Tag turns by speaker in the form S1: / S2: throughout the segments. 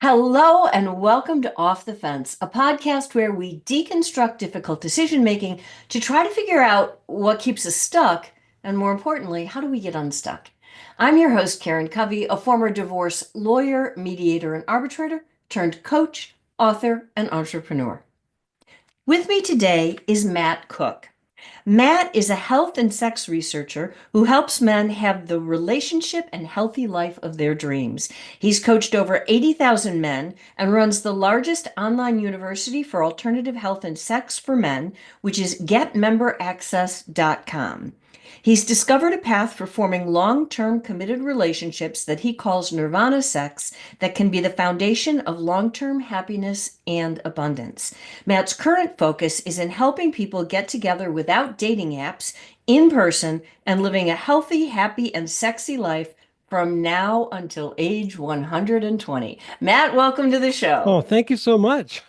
S1: Hello and welcome to Off the Fence, a podcast where we deconstruct difficult decision making to try to figure out what keeps us stuck and, more importantly, how do we get unstuck. I'm your host, Karen Covey, a former divorce lawyer, mediator, and arbitrator turned coach, author, and entrepreneur. With me today is Matt Cook. Matt is a health and sex researcher who helps men have the relationship and healthy life of their dreams. He's coached over 80,000 men and runs the largest online university for alternative health and sex for men, which is getmemberaccess.com. He's discovered a path for forming long-term committed relationships that he calls nirvana sex that can be the foundation of long-term happiness and abundance. Matt's current focus is in helping people get together without dating apps, in person, and living a healthy, happy, and sexy life from now until age 120. Matt, welcome to the show.
S2: Oh, thank you so much.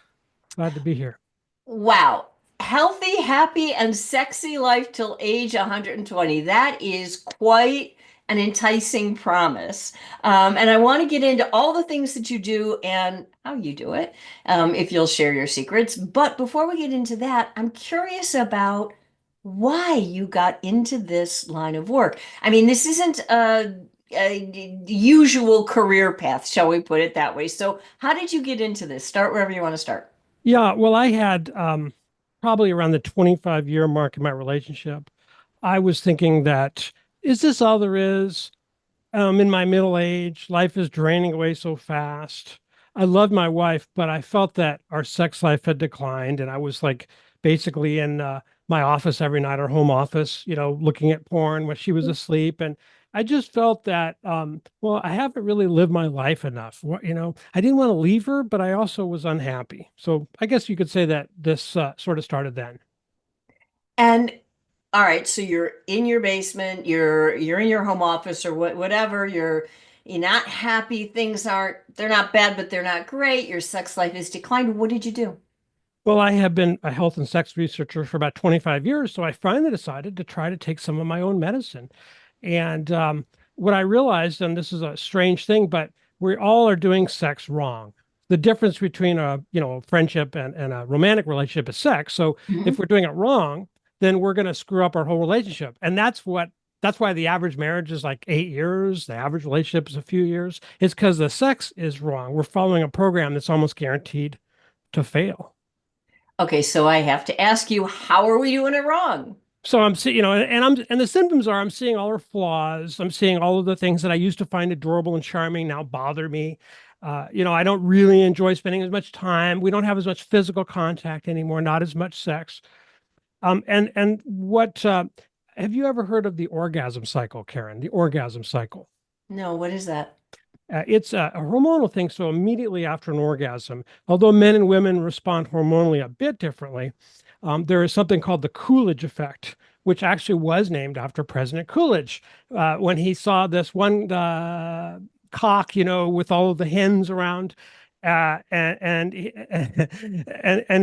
S2: Glad to be here.
S1: Wow. Healthy, happy, and sexy life till age 120. That is quite an enticing promise. And I want to get into all the things that you do and how you do it, if you'll share your secrets. But before we get into that, I'm curious about why you got into this line of work. I mean, this isn't a usual career path, shall we put it that way. So, how did you get into this? Start wherever you want to start.
S2: Yeah, well, I had probably around the 25-year mark in my relationship. I was thinking that, is this all there is? In my middle age, life is draining away so fast. I loved my wife, but I felt that our sex life had declined, and I was like basically in my office every night, our home office, looking at porn when she was asleep, and I just felt that, well, I haven't really lived my life enough. I didn't want to leave her, but I also was unhappy. So I guess you could say that this sort of started then.
S1: And all right, so you're in your basement, you're in your home office or whatever, you're not happy, things aren't they're not bad, but they're not great. Your sex life is declined. What did you do?
S2: Well, I have been a health and sex researcher for about 25 years, so I finally decided to try to take some of my own medicine. And what I realized, and this is a strange thing, but we all are doing sex wrong. The difference between a friendship and a romantic relationship is sex. So
S1: Mhm.
S2: if we're doing it wrong, then we're going to screw up our whole relationship. And that's why the average marriage is like 8 years. The average relationship is a few years. It's because the sex is wrong. We're following a program that's almost guaranteed to fail.
S1: Okay, so I have to ask you, how are we doing it wrong?
S2: So I'm seeing, and the symptoms are I'm seeing all her flaws. I'm seeing all of the things that I used to find adorable and charming now bother me. I don't really enjoy spending as much time. We don't have as much physical contact anymore, not as much sex. And what have you ever heard of the orgasm cycle, Karen? The orgasm cycle.
S1: No, what is that?
S2: It's a hormonal thing. So immediately after an orgasm, although men and women respond hormonally a bit differently, there is something called the Coolidge effect, which actually was named after President Coolidge when he saw this one cock, with all of the hens around. And he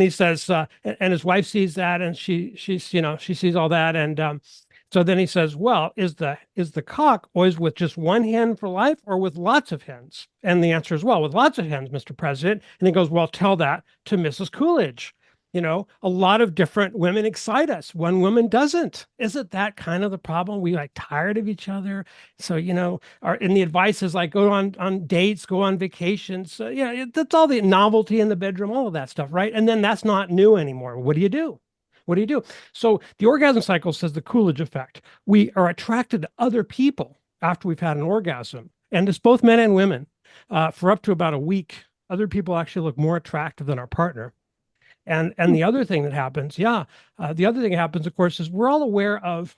S2: says, and his wife sees that, and she sees all that, and so then he says, well, is the cock always with just one hen for life or with lots of hens? And the answer is, well, with lots of hens, Mr. President. And he goes, well, tell that to Mrs. Coolidge. A lot of different women excite us. One woman doesn't. Isn't that kind of the problem? We like tired of each other. So, and the advice is like go on dates, go on vacations. So, yeah, that's all the novelty in the bedroom, all of that stuff, right? And then that's not new anymore. What do you do? What do you do? So the orgasm cycle says the Coolidge effect. We are attracted to other people after we've had an orgasm, and it's both men and women. For up to about a week, other people actually look more attractive than our partner. And the other thing that happens, the other thing that happens, of course, is we're all aware of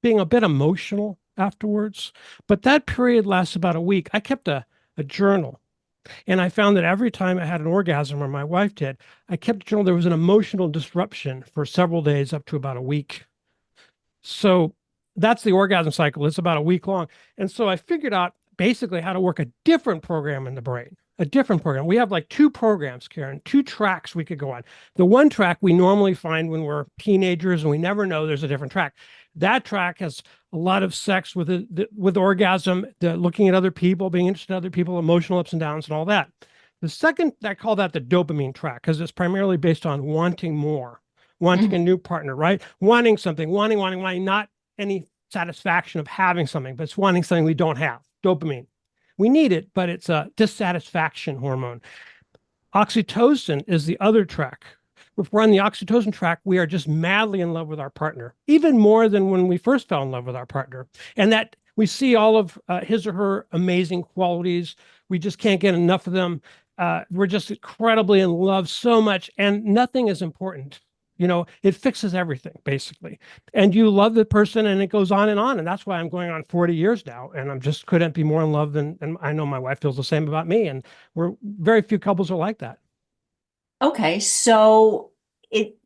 S2: being a bit emotional afterwards, but that period lasts about a week. I kept a journal, and I found that every time I had an orgasm, or my wife did, I kept a journal. There was an emotional disruption for several days, up to about a week. So that's the orgasm cycle. It's about a week long. And so I figured out basically how to work a different program in the brain, a different program. We have like two programs, Karen, two tracks we could go on. The one track we normally find when we're teenagers and we never know there's a different track. That track has a lot of sex with orgasm, looking at other people, being interested in other people, emotional ups and downs and all that. The second, I call that the dopamine track because it's primarily based on wanting more, wanting
S1: Mhm.
S2: a new partner, right? Wanting something, wanting, not any satisfaction of having something, but it's wanting something we don't have. Dopamine. We need it, but it's a dissatisfaction hormone. Oxytocin is the other track. If we're on the oxytocin track, we are just madly in love with our partner, even more than when we first fell in love with our partner. And that we see all of his or her amazing qualities. We just can't get enough of them. We're just incredibly in love so much, and nothing is important. It fixes everything basically. And you love the person, and it goes on and on. And that's why I'm going on 40 years now. And I'm just couldn't be more in love than, and I know my wife feels the same about me. And we're very few couples are like that.
S1: Okay, so it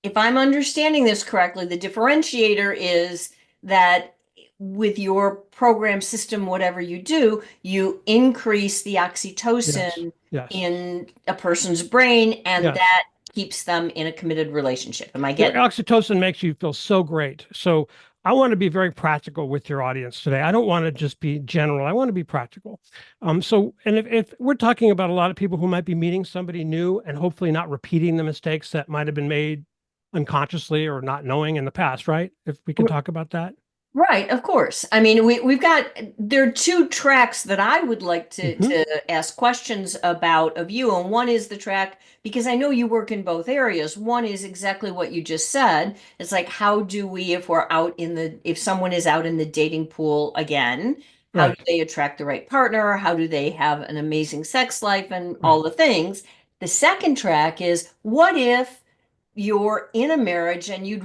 S1: if I'm understanding this correctly, the differentiator is that with your program system, whatever you do, you increase the
S2: Yes.
S1: oxytocin
S2: Yes.
S1: in a person's brain, and
S2: Yes.
S1: that keeps them in a committed relationship. Am I
S2: Well,
S1: getting?
S2: oxytocin makes you feel so great. So I want to be very practical with your audience today. I don't want to just be general. I want to be practical. And if we're talking about a lot of people who might be meeting somebody new and hopefully not repeating the mistakes that might have been made unconsciously or not knowing in the past, right? If we can talk about that.
S1: Right, of course. I mean, we've got there are two tracks that I would like to
S2: Hmm.
S1: to ask questions about of you, and one is the track because I know you work in both areas. One is exactly what you just said. It's like how do we, if someone is out in the dating pool again, how do
S2: Right.
S1: they attract the right partner? How do they have an amazing sex life and all
S2: Right.
S1: the things? The second track is what if you're in a marriage and you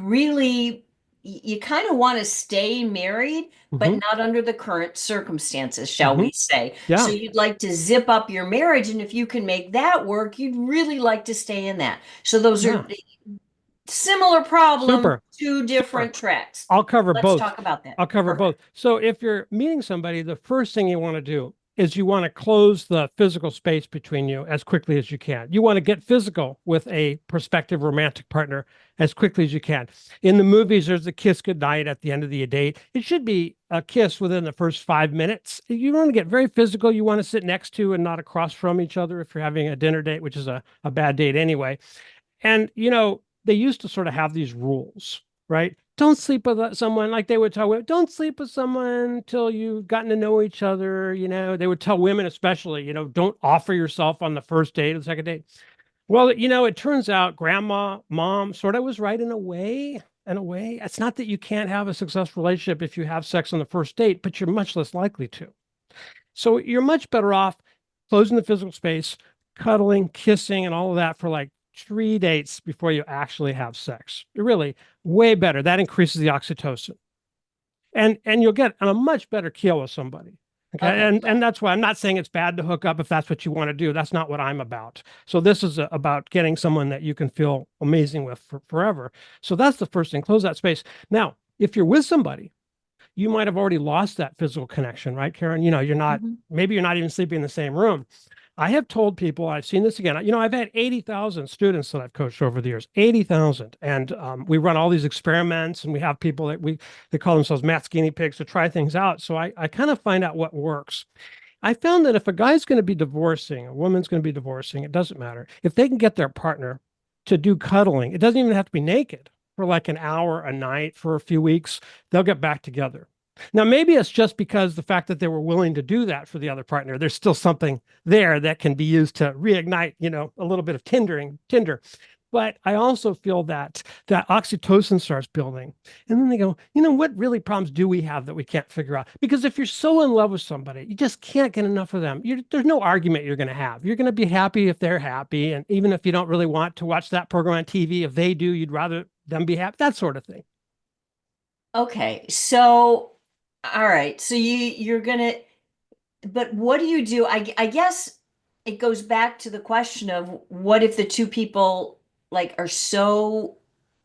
S1: kind of want to stay married, but
S2: Hmm.
S1: not under the current circumstances, shall
S2: Hmm.
S1: we say. So
S2: Yeah.
S1: you'd like to zip up your marriage, and if you can make that work, you'd really like to stay in that. So those are
S2: Yeah.
S1: similar problems,
S2: Super.
S1: two
S2: Super.
S1: different tracks.
S2: I'll cover
S1: Let's
S2: both.
S1: talk about that.
S2: I'll cover
S1: Perfect.
S2: both. So if you're meeting somebody, the first thing you want to do is you want to close the physical space between you as quickly as you can. You want to get physical with a prospective romantic partner as quickly as you can. In the movies, there's a kiss goodnight at the end of the date. It should be a kiss within the first 5 minutes. You want to get very physical. You want to sit next to and not across from each other if you're having a dinner date, which is a bad date anyway. And, they used to sort of have these rules, right? Don't sleep with someone like they would tell women, don't sleep with someone until you've gotten to know each other. They would tell women, especially, don't offer yourself on the first date or the second date. Well, it turns out grandma, mom sort of was right in a way. In a way, it's not that you can't have a successful relationship if you have sex on the first date, but you're much less likely to. So you're much better off closing the physical space, cuddling, kissing, and all of that for like 3 dates before you actually have sex. You're really way better. That increases the oxytocin. And you'll get on a much better keel with somebody. Okay.
S1: Okay.
S2: And that's why I'm not saying it's bad to hook up if that's what you want to do. That's not what I'm about. So this is about getting someone that you can feel amazing with forever. So that's the first thing. Close that space. Now, if you're with somebody, you might have already lost that physical connection, right, Karen?
S1: Mhm.
S2: Maybe you're not even sleeping in the same room. I have told people, I've seen this again. I've had 80,000 students that I've coached over the years, 80,000. And we run all these experiments, and we have people they call themselves Matt's guinea pigs to try things out. So I kind of find out what works. I found that if a guy's going to be divorcing, a woman's going to be divorcing, it doesn't matter. If they can get their partner to do cuddling, it doesn't even have to be naked for like an hour a night for a few weeks, they'll get back together. Now, maybe it's just because the fact that they were willing to do that for the other partner, there's still something there that can be used to reignite, a little bit of Tinder. But I also feel that oxytocin starts building. And then they go, what really problems do we have that we can't figure out? Because if you're so in love with somebody, you just can't get enough of them. There's no argument you're going to have. You're going to be happy if they're happy. And even if you don't really want to watch that program on TV, if they do, you'd rather them be happy, that sort of thing.
S1: Okay. So, all right. So you're gonna, but what do you do? I guess it goes back to the question of what if the two people like are so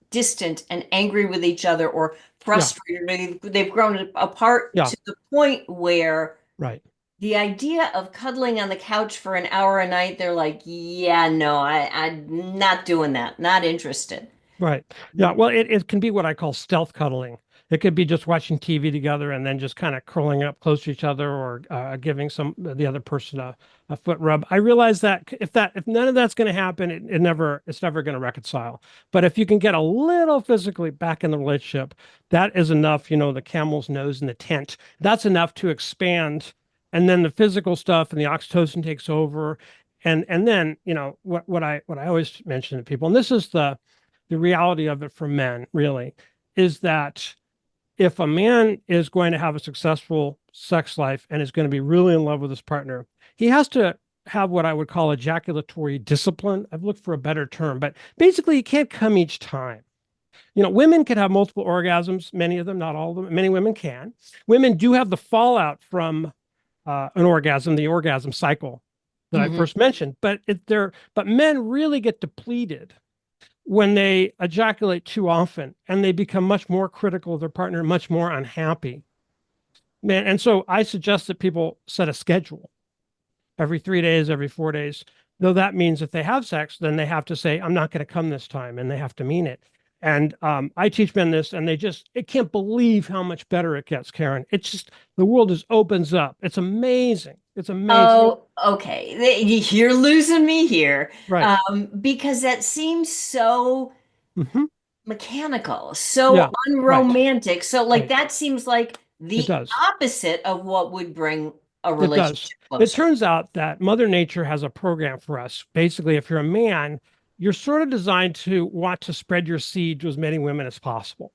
S1: distant and angry with each other or
S2: Yeah.
S1: frustrated. They've grown apart
S2: Yeah.
S1: to the point where
S2: Right.
S1: the idea of cuddling on the couch for an hour a night, they're like, yeah, no, I'm not doing that. Not interested.
S2: Right. Yeah. Well, it can be what I call stealth cuddling. It could be just watching TV together and then just kind of curling up close to each other, or giving the other person a foot rub. I realize that if none of that's going to happen, it's never going to reconcile. But if you can get a little physically back in the relationship, that is enough. The camel's nose in the tent. That's enough to expand, and then the physical stuff and the oxytocin takes over. And then what I always mention to people, and this is the reality of it for men, really, is that if a man is going to have a successful sex life and is going to be really in love with his partner, he has to have what I would call ejaculatory discipline. I've looked for a better term, but basically, he can't come each time. Women can have multiple orgasms, many of them, not all of them. Many women can. Women do have the fallout from an orgasm, the orgasm cycle that I first mentioned, but men really get depleted when they ejaculate too often, and they become much more critical of their partner, much more unhappy. Man, and so I suggest that people set a schedule every 3 days, every 4 days. Though that means if they have sex, then they have to say, I'm not going to come this time, and they have to mean it. And I teach men this, and it can't believe how much better it gets, Karen. It's just, the world just opens up. It's amazing. It's amazing.
S1: Oh, okay. You're losing me here.
S2: Right.
S1: Because that seems so
S2: Hmm.
S1: mechanical, so
S2: Yeah. Right.
S1: unromantic. So, like,
S2: Right.
S1: that seems like
S2: It
S1: the
S2: does.
S1: opposite of what would bring a
S2: It does.
S1: relationship
S2: It
S1: closer.
S2: turns out that Mother Nature has a program for us. Basically, if you're a man, you're sort of designed to want to spread your seed to as many women as possible.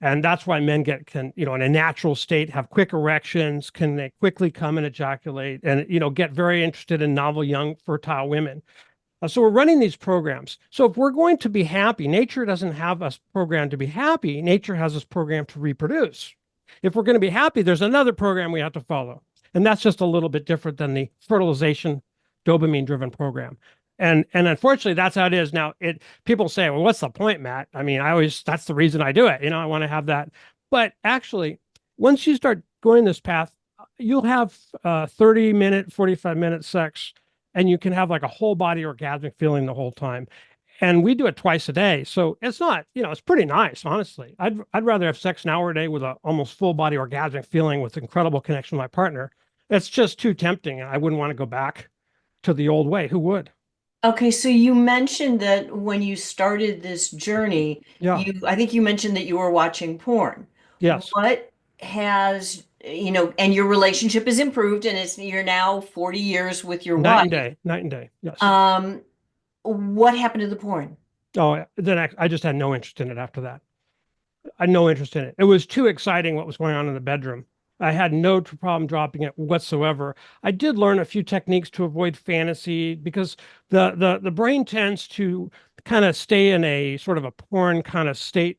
S2: And that's why men in a natural state, have quick erections, can they quickly come and ejaculate, and, get very interested in novel, young, fertile women. So we're running these programs. So if we're going to be happy, nature doesn't have us programmed to be happy. Nature has us programmed to reproduce. If we're going to be happy, there's another program we have to follow. And that's just a little bit different than the fertilization dopamine driven program. And unfortunately, that's how it is. Now, people say, well, what's the point, Matt? I mean, that's the reason I do it. I want to have that. But actually, once you start going this path, you'll have 30-minute, 45-minute sex, and you can have like a whole body orgasmic feeling the whole time. And we do it twice a day. So it's not, it's pretty nice, honestly. I'd rather have sex an hour a day with a almost full body orgasmic feeling with incredible connection with my partner. It's just too tempting. I wouldn't want to go back to the old way. Who would?
S1: Okay, so you mentioned that when you started this journey,
S2: Yeah.
S1: I think you mentioned that you were watching porn.
S2: Yes.
S1: What has, and your relationship has improved, and you're now 40 years with your
S2: Night and
S1: wife.
S2: day. Night and day. Yes.
S1: Um, what happened to the porn?
S2: Oh, then I just had no interest in it after that. I had no interest in it. It was too exciting what was going on in the bedroom. I had no problem dropping it whatsoever. I did learn a few techniques to avoid fantasy, because the brain tends to kind of stay in a sort of a porn kind of state,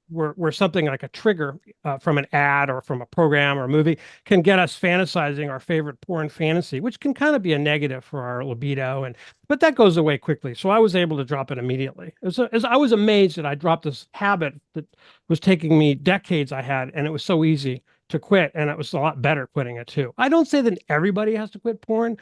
S2: where something like a trigger from an ad or from a program or a movie can get us fantasizing our favorite porn fantasy, which can kind of be a negative for our libido. But that goes away quickly. So I was able to drop it immediately. As I was amazed that I dropped this habit that was taking me decades I had, and it was so easy to quit. And it was a lot better quitting it too. I don't say that everybody has to quit porn,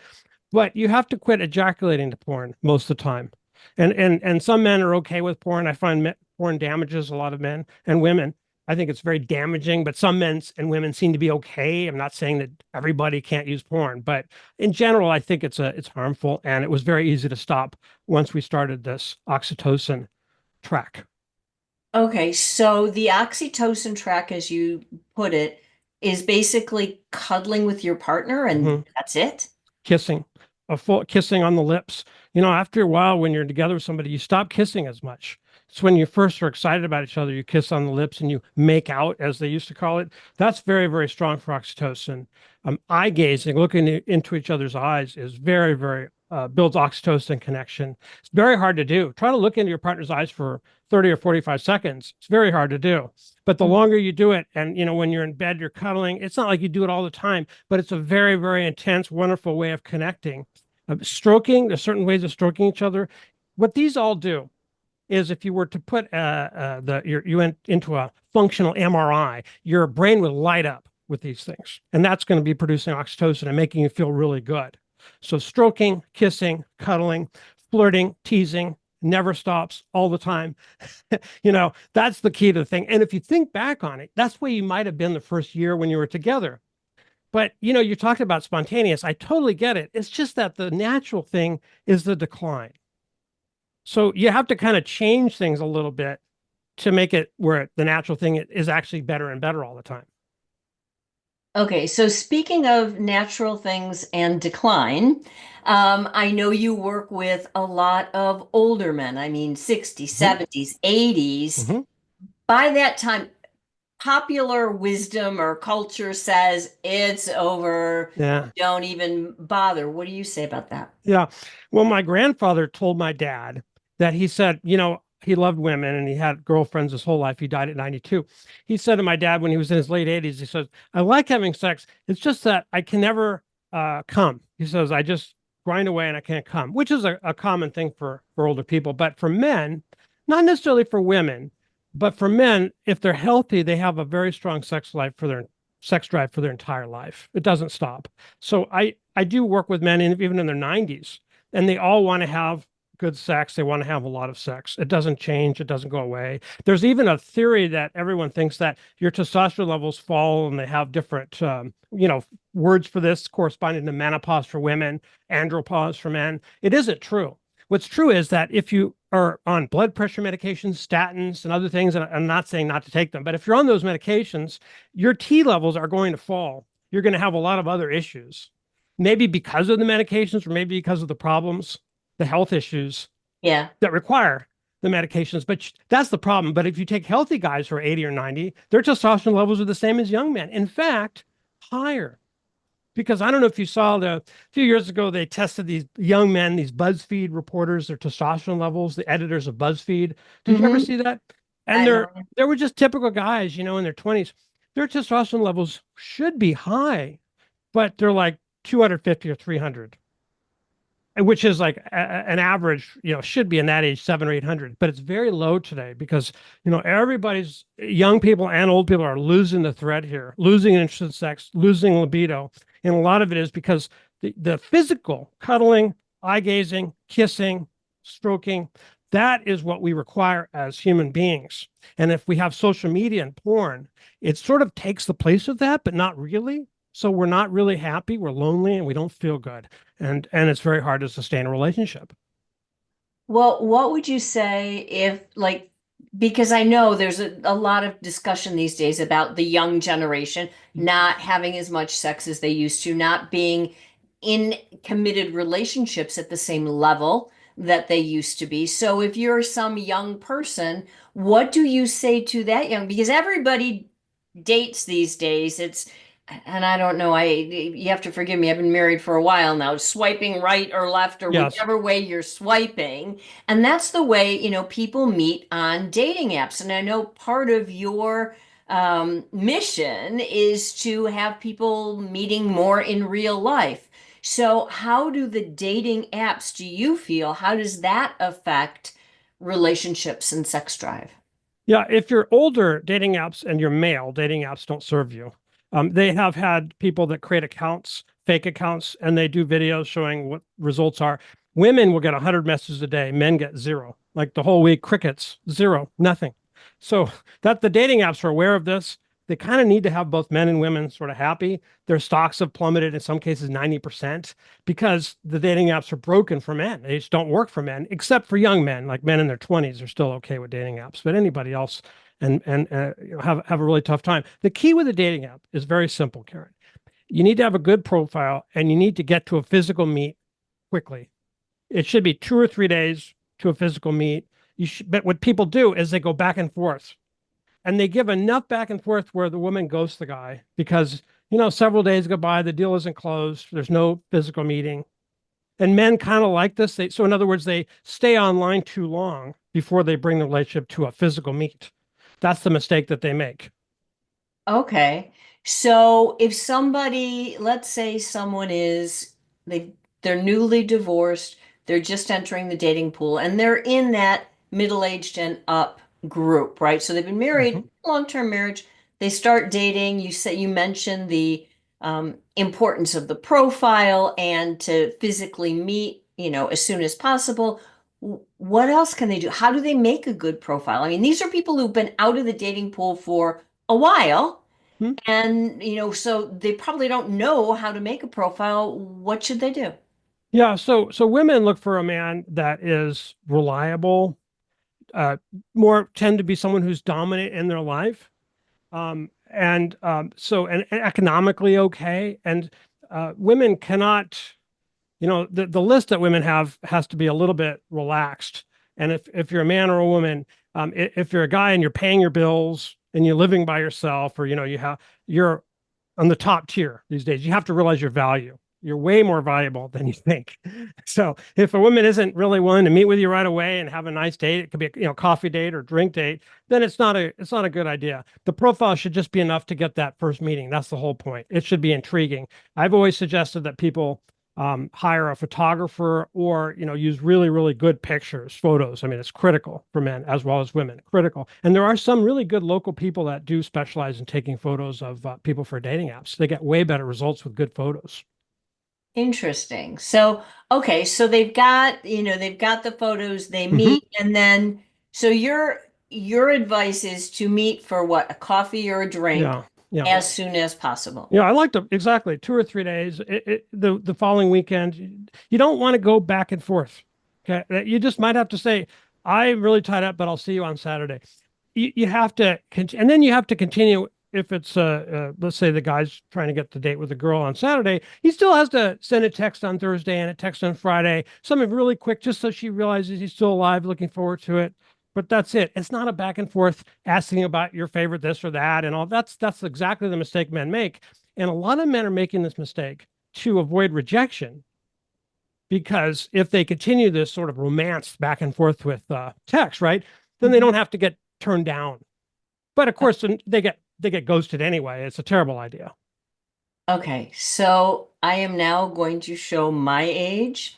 S2: but you have to quit ejaculating to porn most of the time. And some men are okay with porn. I find porn damages a lot of men and women. I think it's very damaging, but some men and women seem to be okay. I'm not saying that everybody can't use porn, but in general, I think it's harmful, and it was very easy to stop once we started this oxytocin track.
S1: Okay, so the oxytocin track, as you put it, is basically cuddling with your partner, and
S2: Mhm.
S1: that's it?
S2: Kissing, a full kissing on the lips. After a while, when you're together with somebody, you stop kissing as much. It's when you first are excited about each other, you kiss on the lips and you make out, as they used to call it. That's very, very strong for oxytocin. Eye gazing, looking into each other's eyes, is very, very builds oxytocin connection. It's very hard to do. Try to look into your partner's eyes for 30 or 45 seconds. It's very hard to do. But the longer you do it, and when you're in bed, you're cuddling, it's not like you do it all the time, but it's a very, very intense, wonderful way of connecting. Stroking, there's certain ways of stroking each other. What these all do is, if you were to put you went into a functional MRI, your brain would light up with these things, and that's going to be producing oxytocin and making you feel really good. So stroking, kissing, cuddling, flirting, teasing, never stops all the time. That's the key to the thing. And if you think back on it, that's where you might have been the first year when you were together. But you talked about spontaneous. I totally get it. It's just that the natural thing is the decline. So you have to kind of change things a little bit to make it where the natural thing is actually better and better all the time.
S1: Okay, so speaking of natural things and decline, I know you work with a lot of older men. I mean, 60s,
S2: Mhm.
S1: 70s, 80s.
S2: Mhm.
S1: By that time, popular wisdom or culture says it's over.
S2: Yeah.
S1: Don't even bother. What do you say about that?
S2: Yeah. Well, my grandfather told my dad that he said, he loved women and he had girlfriends his whole life. He died at 92. He said to my dad when he was in his late 80s, he says, I like having sex. It's just that I can never come. He says, I just grind away and I can't come, which is a common thing for older people. But for men, not necessarily for women, but for men, if they're healthy, they have a very strong sex drive for their entire life. It doesn't stop. So I do work with men even in their 90s, and they all want to have good sex. They want to have a lot of sex. It doesn't change. It doesn't go away. There's even a theory that everyone thinks that your testosterone levels fall, and they have different, words for this corresponding to menopause for women, andropause for men. It isn't true. What's true is that if you are on blood pressure medications, statins, and other things, and I'm not saying not to take them, but if you're on those medications, your T levels are going to fall. You're going to have a lot of other issues, maybe because of the medications or maybe because of the problems, the health issues
S1: Yeah.
S2: that require the medications. But that's the problem. But if you take healthy guys who are 80 or 90, their testosterone levels are the same as young men. In fact, higher. Because I don't know if you saw a few years ago, they tested these young men, these BuzzFeed reporters, their testosterone levels, the editors of BuzzFeed. Did you ever
S1: Hmm.
S2: see that? And
S1: I know.
S2: they were just typical guys, in their 20s. Their testosterone levels should be high, but they're like 250 or 300, which is like an average, should be in that age 700 or 800, but it's very low today because, everybody's young people and old people are losing the thread here, losing interest in sex, losing libido. And a lot of it is because the physical cuddling, eye gazing, kissing, stroking, that is what we require as human beings. And if we have social media and porn, it sort of takes the place of that, but not really. So we're not really happy, we're lonely, and we don't feel good. And it's very hard to sustain a relationship.
S1: Well, what would you say if, like, because I know there's a lot of discussion these days about the young generation not having as much sex as they used to, not being in committed relationships at the same level that they used to be. So if you're some young person, what do you say to that young? Because everybody dates these days. And I don't know, you have to forgive me. I've been married for a while now, swiping right or left or
S2: Yes.
S1: whichever way you're swiping. And that's the way, people meet on dating apps. And I know part of your mission is to have people meeting more in real life. So how do the dating apps, do you feel, how does that affect relationships and sex drive?
S2: Yeah, if you're older, dating apps and you're male, dating apps don't serve you. They have had people that create accounts, fake accounts, and they do videos showing what results are. Women will get 100 messages a day, men get zero. Like the whole week, crickets, zero, nothing. So that the dating apps are aware of this. They kind of need to have both men and women sort of happy. Their stocks have plummeted in some cases 90% because the dating apps are broken for men. They just don't work for men, except for young men, like men in their 20s are still okay with dating apps. But anybody else and have a really tough time. The key with a dating app is very simple, Karen. You need to have a good profile and you need to get to a physical meet quickly. It should be 2 or 3 days to a physical meet. But what people do is they go back and forth and they give enough back and forth where the woman ghosts the guy because several days go by, the deal isn't closed, there's no physical meeting, and men kind of like this. So in other words, they stay online too long before they bring the relationship to a physical meet. That's the mistake that they make.
S1: Okay. So if somebody, let's say someone they they're newly divorced, they're just entering the dating pool and they're in that middle-aged and up group, right? So they've been married,
S2: Mhm.
S1: long-term marriage, they start dating, you mentioned the importance of the profile and to physically meet, as soon as possible. What else can they do? How do they make a good profile? I mean, these are people who've been out of the dating pool for a while,
S2: Hmm?
S1: and so they probably don't know how to make a profile. What should they do?
S2: Yeah, so women look for a man that is reliable, uh, more tend to be someone who's dominant in their life, and economically okay. And women cannot, the list that women have has to be a little bit relaxed. And if you're a man or a woman, if you're a guy and you're paying your bills and you're living by yourself, or you're on the top tier these days, you have to realize your value. You're way more valuable than you think. So if a woman isn't really willing to meet with you right away and have a nice date, it could be a coffee date or drink date, then it's not a good idea. The profile should just be enough to get that first meeting. That's the whole point. It should be intriguing. I've always suggested that people hire a photographer, or use really, really good pictures, photos. I mean, it's critical for men as well as women, critical. And there are some really good local people that do specialize in taking photos of people for dating apps. They get way better results with good photos.
S1: Interesting. So, okay, so they've got the photos, they
S2: Hmm.
S1: meet, and then so your advice is to meet for what, a coffee or a drink
S2: Yeah, yeah.
S1: as soon as possible.
S2: Yeah, I like to exactly 2 or 3 days. The following weekend, you don't want to go back and forth. Okay, you just might have to say, "I'm really tied up, but I'll see you on Saturday." You have to, and then you have to continue. If it's let's say the guy's trying to get the date with the girl on Saturday, he still has to send a text on Thursday and a text on Friday, something really quick, just so she realizes he's still alive, looking forward to it. But that's it. It's not a back and forth asking about your favorite this or that and all. That's exactly the mistake men make. And a lot of men are making this mistake to avoid rejection, because if they continue this sort of romance back and forth with text, right, then they
S1: Mhm.
S2: don't have to get turned down. But of course, they get ghosted anyway. It's a terrible idea.
S1: Okay, so I am now going to show my age.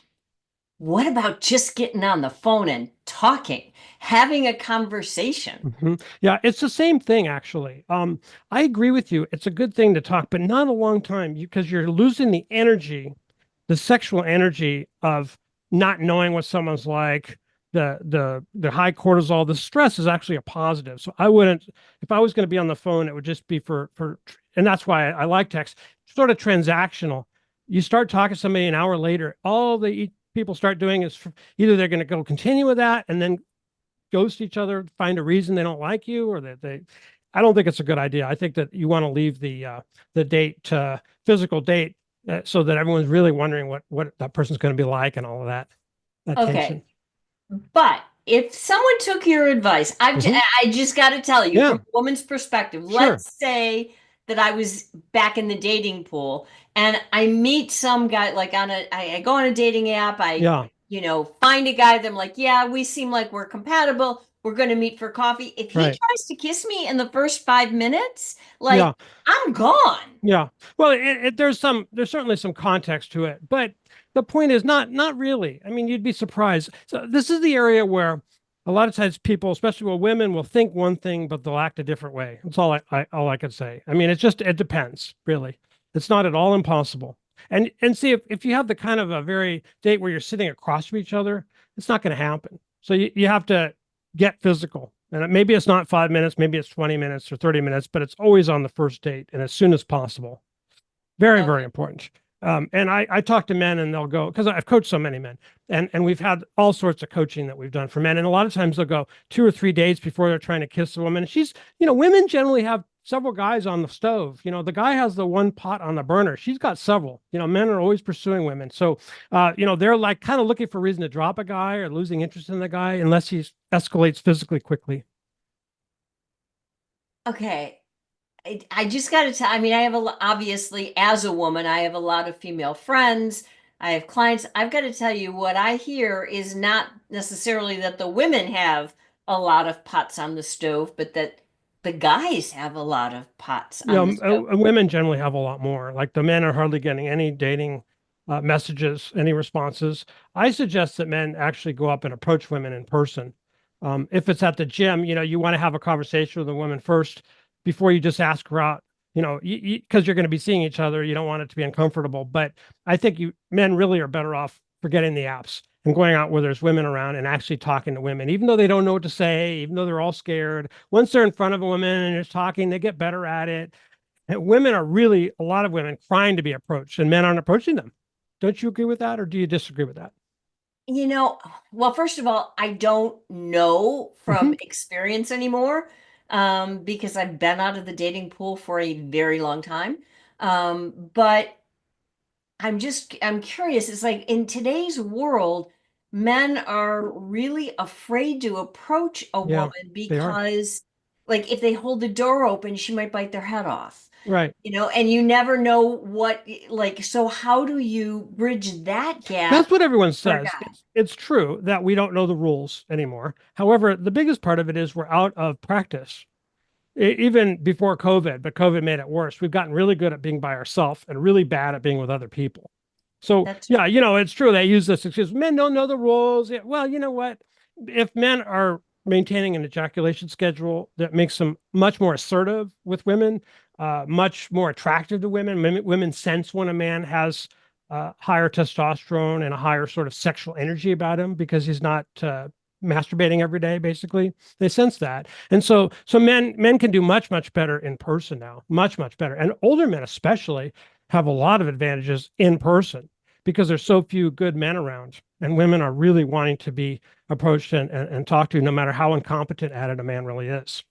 S1: What about just getting on the phone and talking, having a conversation?
S2: Yeah, it's the same thing actually. I agree with you. It's a good thing to talk, but not a long time, because you're losing the energy, the sexual energy of not knowing what someone's like. The high cortisol, the stress is actually a positive. So I wouldn't, if I was going to be on the phone, it would just be and that's why I like text, sort of transactional. You start talking to somebody an hour later, all the people start doing is either they're going to go continue with that and then ghost each other, find a reason they don't like you, or that they. I don't think it's a good idea. I think that you want to leave the date, physical date, so that everyone's really wondering what that person's going to be like and all of that tension.
S1: Okay, but if someone took your advice,
S2: Hmm.
S1: I just got to tell you from
S2: Yeah,
S1: a woman's perspective,
S2: sure.
S1: let's say that I was back in the dating pool and I meet some guy like I go on a dating app,
S2: Yeah,
S1: find a guy that I'm like, yeah, we seem like we're compatible. We're going to meet for coffee. If he
S2: right.
S1: tries to kiss me in the first 5 minutes, like
S2: Yeah,
S1: I'm gone.
S2: yeah. Well, there's certainly some context to it, but the point is not really. I mean, you'd be surprised. So this is the area where a lot of times people, especially women, will think one thing, but they'll act a different way. That's all I can say. I mean, it depends, really. It's not at all impossible. And see, if you have the kind of a very date where you're sitting across from each other, it's not going to happen. So you have to get physical. And maybe it's not 5 minutes, maybe it's 20 minutes or 30 minutes, but it's always on the first date and as soon as possible. Very, very
S1: Okay.
S2: important. And I talk to men and they'll go, because I've coached so many men, and we've had all sorts of coaching that we've done for men. And a lot of times they'll go 2 or 3 days before they're trying to kiss a woman. And women generally have several guys on the stove. The guy has the one pot on the burner. She's got several. Men are always pursuing women. So, they're like kind of looking for a reason to drop a guy or losing interest in the guy unless he escalates physically quickly.
S1: Okay. I just got to tell, I mean, I have obviously, as a woman, I have a lot of female friends. I have clients. I've got to tell you, what I hear is not necessarily that the women have a lot of pots on the stove, but that the guys have a lot of pots on the stove.
S2: Women generally have a lot more. Like the men are hardly getting any dating messages, any responses. I suggest that men actually go up and approach women in person. If it's at the gym, you want to have a conversation with the woman first before you just ask her out. Because you're going to be seeing each other, you don't want it to be uncomfortable. But I think men really are better off forgetting the apps and going out where there's women around and actually talking to women, even though they don't know what to say, even though they're all scared. Once they're in front of a woman and just talking, they get better at it. And women are really, a lot of women crying to be approached, and men aren't approaching them. Don't you agree with that, or do you disagree with that?
S1: You know, well, first of all, I don't know
S2: Hmm.
S1: from experience anymore, because I've been out of the dating pool for a very long time. But I'm curious. It's like in today's world, men are really afraid to approach a
S2: Yeah,
S1: woman
S2: they are.
S1: because, like, if they hold the door open, she might bite their head off,
S2: Right.
S1: and you never know what, like, so how do you bridge that
S2: That's
S1: gap
S2: what everyone
S1: for a
S2: says.
S1: guy?
S2: It's true that we don't know the rules anymore. However, the biggest part of it is we're out of practice. Even before COVID, but COVID made it worse. We've gotten really good at being by ourselves and really bad at being with other people. So
S1: That's
S2: yeah, it's true. They use this excuse. Men don't know the rules. Yeah, well, you know what? If men are maintaining an ejaculation schedule that makes them much more assertive with women, much more attractive to women. Women sense when a man has higher testosterone and a higher sort of sexual energy about him because he's not masturbating every day. Basically, they sense that, and so men can do much better in person now, much better, and older men especially have a lot of advantages in person because there's so few good men around, and women are really wanting to be approached and talked to, no matter how incompetent at it a man really is.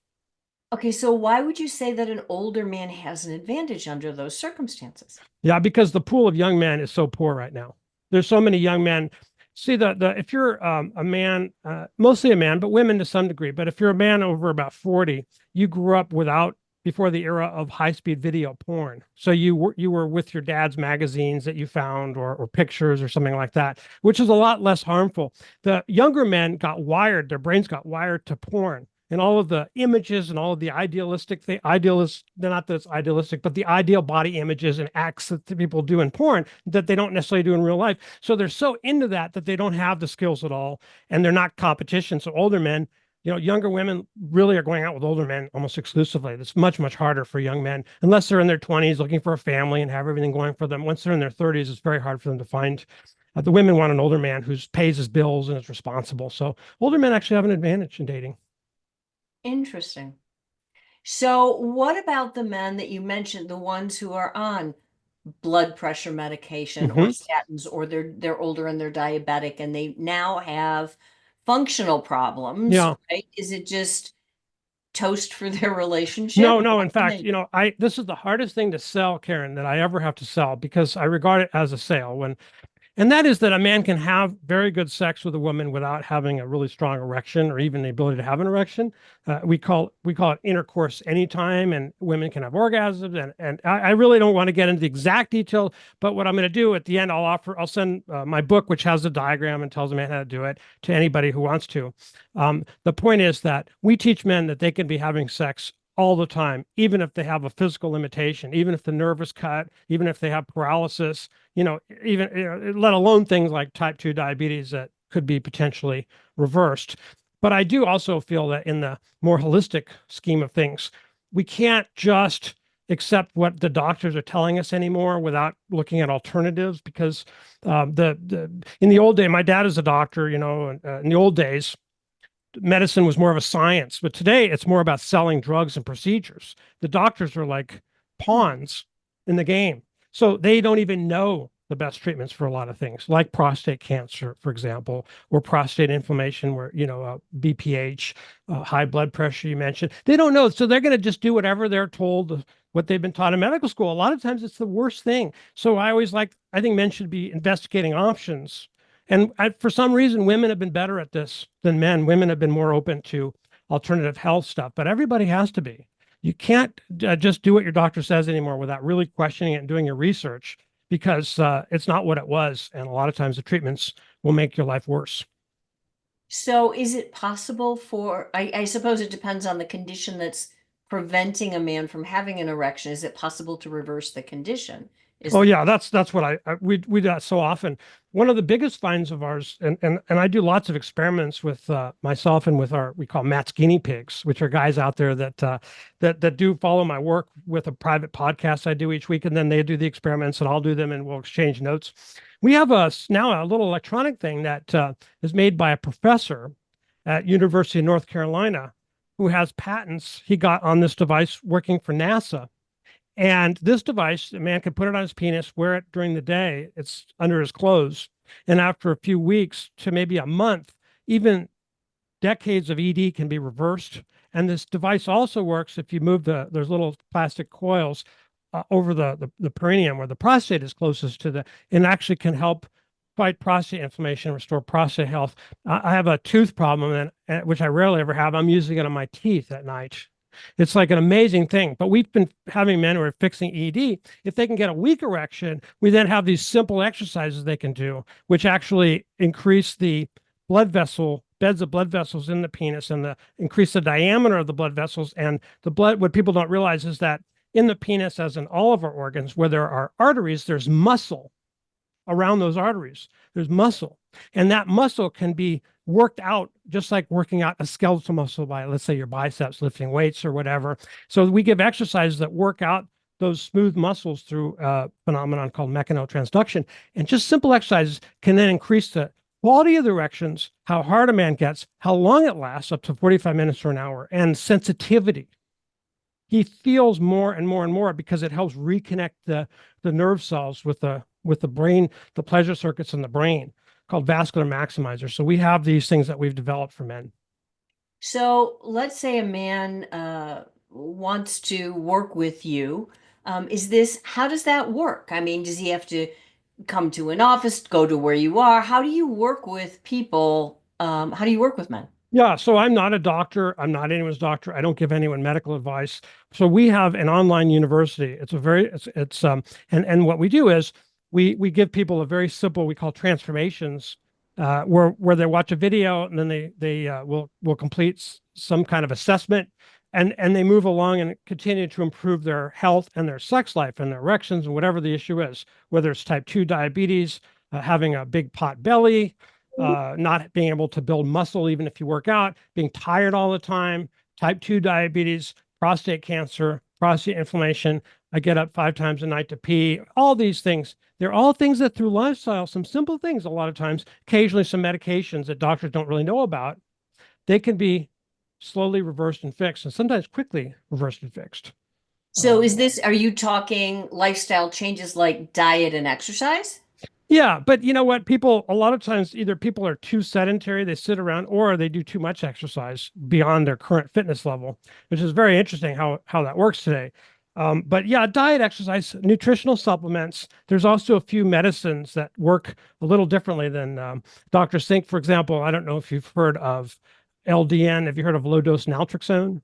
S1: okay. So why would you say that an older man has an advantage under those circumstances?
S2: Yeah, because the pool of young men is so poor right now. There's so many young men. See, the if you're a man, mostly a man, but women to some degree. But if you're a man over about 40, you grew up without before the era of high-speed video porn. So you were with your dad's magazines that you found or pictures or something like that, which is a lot less harmful. The younger men got wired, their brains got wired to porn and all of the images and all of the idealistic thing, idealist, not that it's idealistic, but the ideal body images and acts that the people do in porn that they don't necessarily do in real life. So they're so into that that they don't have the skills at all, and they're not competition. So older men, younger women really are going out with older men almost exclusively. It's much harder for young men unless they're in their 20s looking for a family and have everything going for them. Once they're in their 30s, it's very hard for them to find. The women want an older man who pays his bills and is responsible. So older men actually have an advantage in dating.
S1: Interesting. So what about the men that you mentioned, the ones who are on blood pressure medication or
S2: Hmm.
S1: statins, or they're older and they're diabetic and they now have functional problems,
S2: Yeah.
S1: right? Is it just toast for their
S2: No,
S1: relationship?
S2: no.
S1: What
S2: In
S1: can
S2: fact,
S1: they do?
S2: I this is the hardest thing to sell, Karen, that I ever have to sell because I regard it as a sale. And that is that a man can have very good sex with a woman without having a really strong erection or even the ability to have an erection. We call it intercourse anytime, and women can have orgasms. And I really don't want to get into the exact detail, but what I'm going to do at the end, I'll send my book, which has a diagram and tells a man how to do it, to anybody who wants to. The point is that we teach men that they can be having sex all the time, even if they have a physical limitation, even if the nerve is cut, even if they have paralysis, even let alone things like type 2 diabetes that could be potentially reversed. But I do also feel that in the more holistic scheme of things, we can't just accept what the doctors are telling us anymore without looking at alternatives because the in the old day, my dad is a doctor, in the old days, medicine was more of a science, but today it's more about selling drugs and procedures. The doctors are like
S1: Hmm.
S2: pawns in the game. So they don't even know the best treatments for a lot of things, like prostate cancer, for example, or prostate inflammation, where, BPH, high blood pressure, you mentioned. They don't know. So they're going to just do whatever they're told, what they've been taught in medical school. A lot of times it's the worst thing. So I think men should be investigating options, and for some reason, women have been better at this than men. Women have been more open to alternative health stuff, but everybody has to be. You can't just do what your doctor says anymore without really questioning it and doing your research because it's not what it was. And a lot of times the treatments will make your life worse.
S1: So is it possible for, I suppose it depends on the condition that's preventing a man from having an erection. Is it possible to reverse the condition? Is
S2: Oh
S1: the
S2: yeah, that's what we do that so often. One of the biggest finds of ours, and I do lots of experiments with myself and with our we call Matt's guinea pigs, which are guys out there that do follow my work with a private podcast I do each week, and then they do the experiments and I'll do them and we'll exchange notes. We have now a little electronic thing that is made by a professor at University of North Carolina who has patents he got on this device working for NASA. And this device, a man can put it on his penis, wear it during the day. It's under his clothes. And after a few weeks to maybe a month, even decades of ED can be reversed. And this device also works if you move there's little plastic coils over the perineum where the prostate is closest to and actually can help fight prostate inflammation, restore prostate health. I have a tooth problem, which I rarely ever have. I'm using it on my teeth at night. It's like an amazing thing. But we've been having men who are fixing ED. If they can get a weak erection, we then have these simple exercises they can do, which actually increase the beds of blood vessels in the penis and increase the diameter of the blood vessels. And the blood, what people don't realize is that in the penis, as in all of our organs, where there are arteries, there's muscle around those arteries. There's muscle. And that muscle can be worked out just like working out a skeletal muscle by, let's say, your biceps, lifting weights or whatever. So we give exercises that work out those smooth muscles through a phenomenon called mechanotransduction. And just simple exercises can then increase the quality of the erections, how hard a man gets, how long it lasts, up to 45 minutes or an hour, and sensitivity. He feels more and more and more because it helps reconnect the nerve cells with the brain, the pleasure circuits in the brain, called vascular maximizers. So we have these things that we've developed for men.
S1: So let's say a man wants to work with you. How does that work? I mean, does he have to come to an office, go to where you are? How do you work with people? How do you work with men?
S2: Yeah, so I'm not a doctor. I'm not anyone's doctor. I don't give anyone medical advice. So we have an online university. And what we do is we give people a very simple, we call transformations, where they watch a video and then they will complete some kind of assessment and they move along and continue to improve their health and their sex life and their erections and whatever the issue is, whether it's type 2 diabetes, having a big pot belly, not being able to build muscle even if you work out, being tired all the time, type 2 diabetes, prostate cancer, prostate inflammation. I get up 5 times a night to pee, all these things. They're all things that through lifestyle, some simple things, a lot of times, occasionally some medications that doctors don't really know about, they can be slowly reversed and fixed, and sometimes quickly reversed and fixed.
S1: So are you talking lifestyle changes like diet and exercise?
S2: Yeah, but you know what? A lot of times, either people are too sedentary, they sit around, or they do too much exercise beyond their current fitness level, which is very interesting how that works today. But yeah, diet, exercise, nutritional supplements. There's also a few medicines that work a little differently than doctors think. For example, I don't know if you've heard of LDN. Have you heard of low dose naltrexone?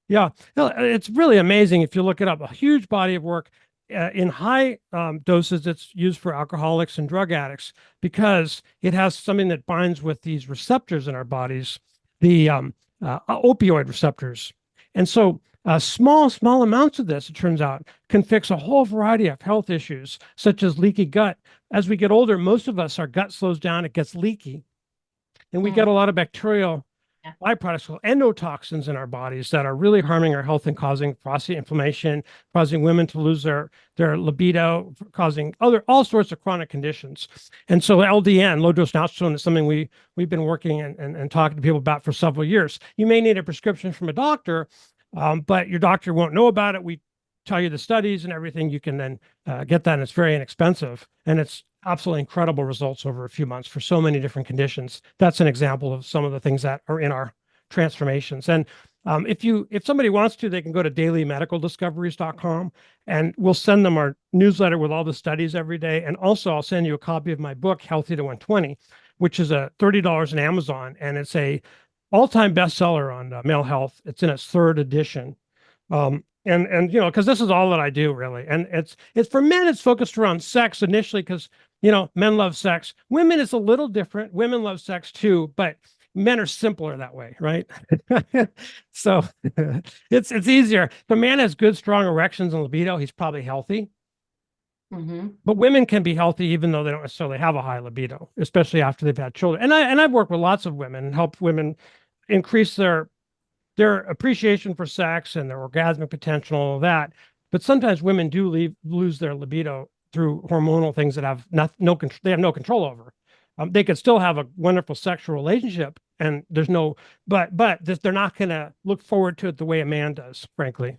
S2: Yeah, no, it's really amazing if you look it up. A huge body of work in high doses. It's used for alcoholics and drug addicts because it has something that binds with these receptors in our bodies, the opioid receptors. And so small amounts of this, it turns out, can fix a whole variety of health issues, such as leaky gut. As we get older, most of us, our gut slows down, it gets leaky, and we get
S1: Mm,
S2: a lot of bacterial
S1: yeah.
S2: byproducts called endotoxins in our bodies that are really harming our health and causing prostate inflammation, causing women to lose their libido, causing all sorts of chronic conditions. And so LDN, low dose naltrexone, is something we've been working and talking to people about for several years. You may need a prescription from a doctor, but your doctor won't know about it. We tell you the studies and everything. You can then get that, and it's very inexpensive, and it's absolutely incredible results over a few months for so many different conditions. That's an example of some of the things that are in our transformations. And if somebody wants to, they can go to dailymedicaldiscoveries.com, and we'll send them our newsletter with all the studies every day. And also, I'll send you a copy of my book, Healthy to 120, which is a $30 on Amazon, and it's a all-time bestseller on male health. It's in its third edition. And because this is all that I do really, and it's for men, it's focused around sex initially because men love sex. Women is a little different. Women love sex too, but men are simpler that way, right? So it's easier. If a man has good, strong erections and libido, he's probably healthy.
S1: Hmm.
S2: But women can be healthy even though they don't necessarily have a high libido, especially after they've had children. And I've worked with lots of women and helped women increase their appreciation for sex and their orgasmic potential and all that. But sometimes women do lose their libido through hormonal things that have they have no control over. They could still have a wonderful sexual relationship, and there's no, but they're not going to look forward to it the way a man does, frankly.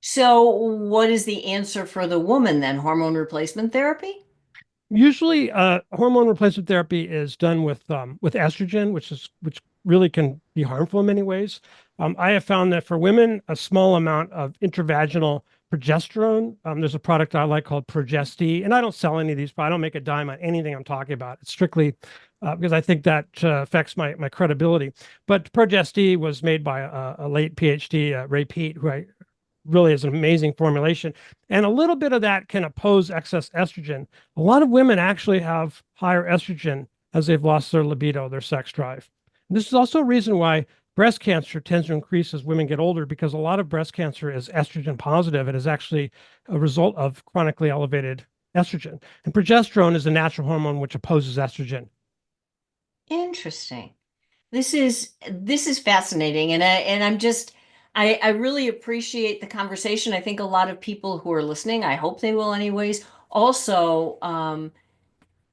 S1: So, what is the answer for the woman then? Hormone replacement therapy?
S2: Usually, hormone replacement therapy is done with estrogen, which really can be harmful in many ways. I have found that for women, a small amount of intravaginal progesterone. There's a product I like called Progesti, and I don't sell any of these, but I don't make a dime on anything I'm talking about. It's strictly because I think that affects my credibility. But Progesti was made by a late PhD, Ray Pete, who I really is an amazing formulation. And a little bit of that can oppose excess estrogen. A lot of women actually have higher estrogen as they've lost their libido, their sex drive. And this is also a reason why breast cancer tends to increase as women get older, because a lot of breast cancer is estrogen positive. It is actually a result of chronically elevated estrogen. And progesterone is a natural hormone which opposes estrogen.
S1: Interesting. This is fascinating, and I'm just I really appreciate the conversation. I think a lot of people who are listening, I hope they will anyways, also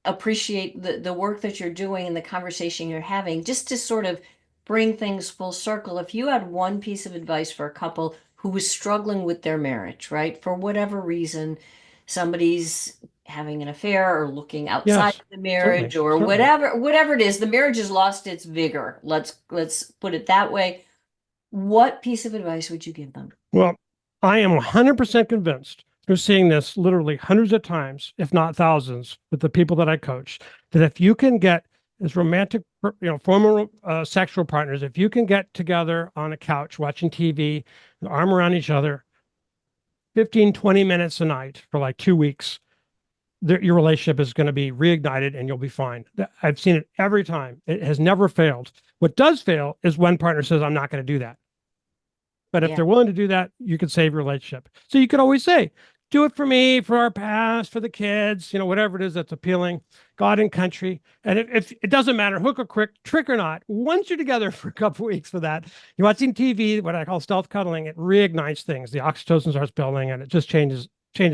S1: appreciate the work that you're doing and the conversation you're having, just to sort of bring things full circle. If you had one piece of advice for a couple who was struggling with their marriage, right? For whatever reason, somebody's having an affair or looking outside
S2: Yes,
S1: of the
S2: certainly,
S1: marriage or
S2: certainly.
S1: whatever it is, the marriage has lost its vigor. Let's put it that way. What piece of advice would you give them?
S2: Well, I am 100% convinced through seeing this literally hundreds of times, if not thousands, with the people that I coach, that if you can get as romantic, former sexual partners, if you can get together on a couch watching TV, arm around each other, 15, 20 minutes a night for like 2 weeks, your relationship is going to be reignited and you'll be fine. I've seen it every time. It has never failed. What does fail is when partner says, I'm not going to do that. But if
S1: Yeah.
S2: they're willing to do that, you can save your relationship. So you could always say, do it for me, for our past, for the kids, whatever it is that's appealing, God and country. And if it doesn't matter, hook or trick or not, once you're together for a couple of weeks for that, you're watching TV, what I call stealth cuddling, it reignites things. The oxytocin starts building and it just changes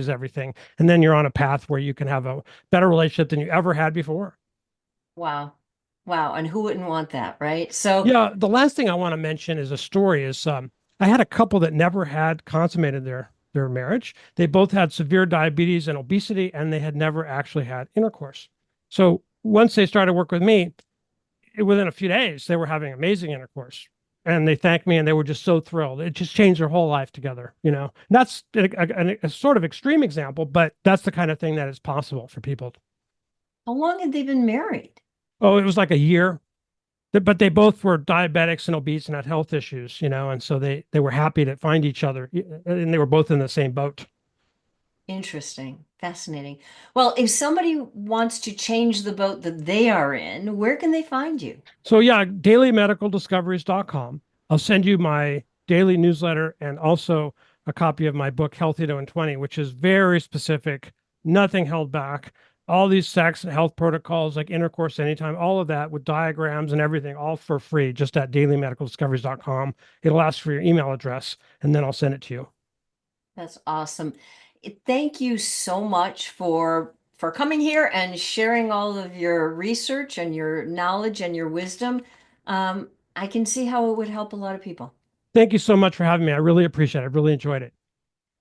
S2: everything. And then you're on a path where you can have a better relationship than you ever had before.
S1: Wow. Wow. And who wouldn't want that, right? So,
S2: Yeah, the last thing I want to mention is a story is I had a couple that never had consummated their marriage. They both had severe diabetes and obesity, and they had never actually had intercourse. So once they started work with me, within a few days, they were having amazing intercourse. And they thanked me and they were just so thrilled. It just changed their whole life together. That's a sort of extreme example, but that's the kind of thing that is possible for people.
S1: how long had they been married?
S2: Oh, it was like a year. But they both were diabetics and obese and had health issues, and so they were happy to find each other, and they were both in the same boat.
S1: Interesting. Fascinating. Well, if somebody wants to change the boat that they are in, where can they find you?
S2: So yeah, dailymedicaldiscoveries.com. I'll send you my daily newsletter and also a copy of my book Healthy to 20, which is very specific, nothing held back. All these sex and health protocols like intercourse anytime, all of that with diagrams and everything, all for free, just at dailymedicaldiscoveries.com. It'll ask for your email address, and then I'll send it to you.
S1: That's awesome. Thank you so much for coming here and sharing all of your research and your knowledge and your wisdom. I can see how it would help a lot of people.
S2: Thank you so much for having me. I really appreciate it. I really enjoyed it.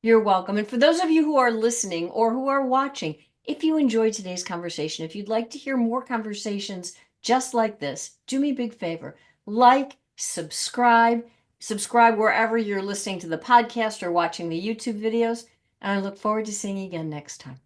S1: You're welcome. And for those of you who are listening or who are watching, if you enjoyed today's conversation, if you'd like to hear more conversations just like this, do me a big favor. Like, subscribe wherever you're listening to the podcast or watching the YouTube videos. And I look forward to seeing you again next time.